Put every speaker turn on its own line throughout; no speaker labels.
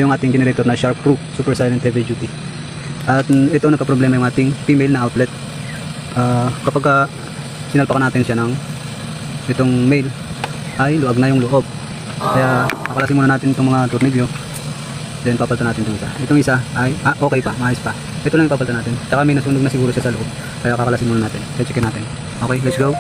Yung ating generator na Shark Pro Super Silent Heavy Duty. At ito nagka-problema yung ating female na outlet. Kapag sinalpakan natin siya ng itong male ay luwag na yung loob. Kaya kakalasin muna natin itong mga tornilyo. Then papalitan natin itong isa. Itong isa ay okay pa, maayos pa. Ito lang yung papalitan natin. Tsaka may nasunog na siguro siya sa loob. Kaya kakalasin muna natin. Kaya checkin natin. Okay, let's go.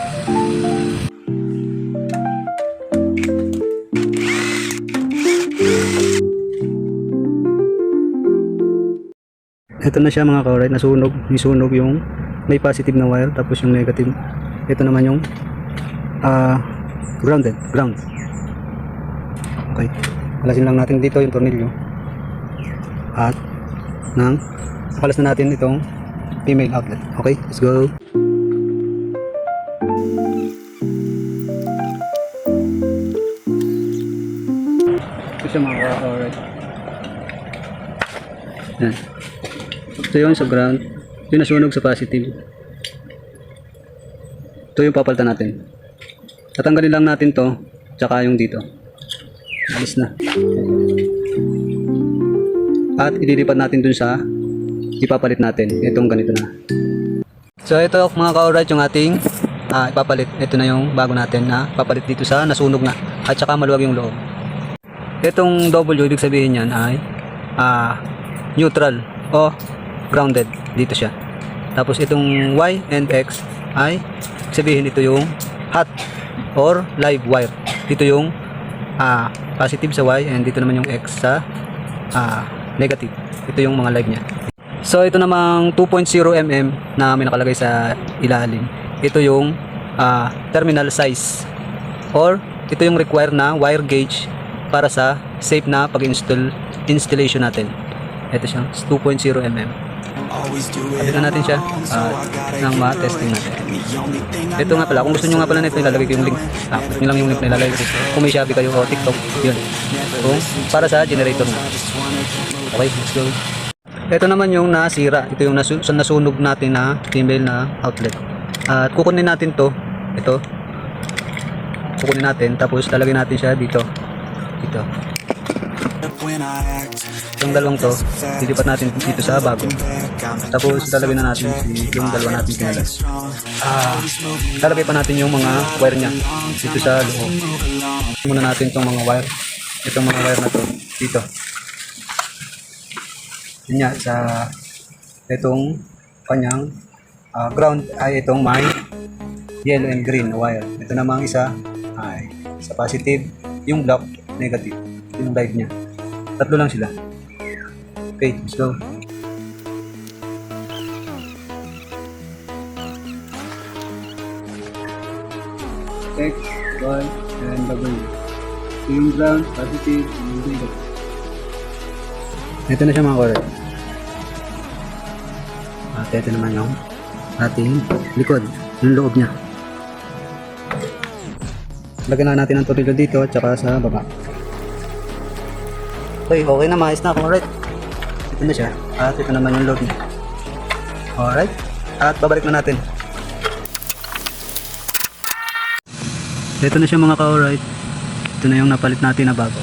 Ito na siya mga ka-alright, nasunog yung may positive na wire tapos yung negative. Ito naman yung ground. Okay, kalasin lang natin dito yung tornilyo at kalas na natin itong female outlet. Okay, let's go. Ito siya mga ka-alright. Yan. Ito yung sa ground, yung nasunog sa positive. Ito yung papalitan natin. Tatanggalin lang natin to, tsaka yung dito. Alis na. At ililipat natin dun sa ipapalit natin. Itong ganito na. So ito mga ka-alright yung ating ipapalit. Ito na yung bago natin na papalit dito sa nasunog na. At saka maluwag yung loob. Itong W, ibig sabihin yan ay neutral o grounded. Dito siya. Tapos itong Y and X ay sabihin ito yung hot or live wire. Dito yung positive sa Y and dito naman yung X sa negative. Ito yung mga live niya. So ito namang 2.0 mm na may nakalagay sa ilalim. Ito yung terminal size or ito yung required na wire gauge para sa safe na installation natin. Ito siya, 2.0 mm. Palitan natin siya nang ma-testing natin. Ito nga pala, kung gusto nyo nga pala nito, ilalagay ko yung link. Gusto nyo lang yung link na ilalagay ko. Kung may Shopee kayo o TikTok, yun. Kung para sa generator na. Okay, let's go. Ito naman yung nasira. Ito yung nasunog natin na female na outlet. At kukunin natin to. Ito. Kukunin natin, tapos lalagay natin siya dito. Dito. Yung dalawang to, dilipat natin dito sa bago. Tapos lalagay na natin yung dalawa natin pinalas. Lalagay pa natin yung mga wire nya dito sa loob. Muna natin itong mga wire. Itong mga wire na to dito. Yun nga, sa itong kanyang ground ay itong may yellow and green na wire. Ito namang isa ay sa positive, yung black negative, yung live nya. Tatlo lang sila. Okay, let's go. X, Y, and W. So yung ground, positive, yung negative. Ito na siya mga korek. At ito naman yung ating likod, yung loob niya. Lagyan na natin ang tornilyo dito at saka sa baba. Okay na, maayos na korek. Ito na siya. At ito naman yung loob niya. Alright. At babalik na natin. Ito na siya mga ka-alright. Ito na yung napalit natin na bago.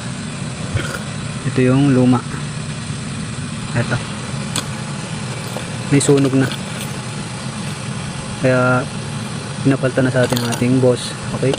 Ito yung luma. Ito. May sunog na. Kaya pinapalitan na sa atin ang ating boss. Okay.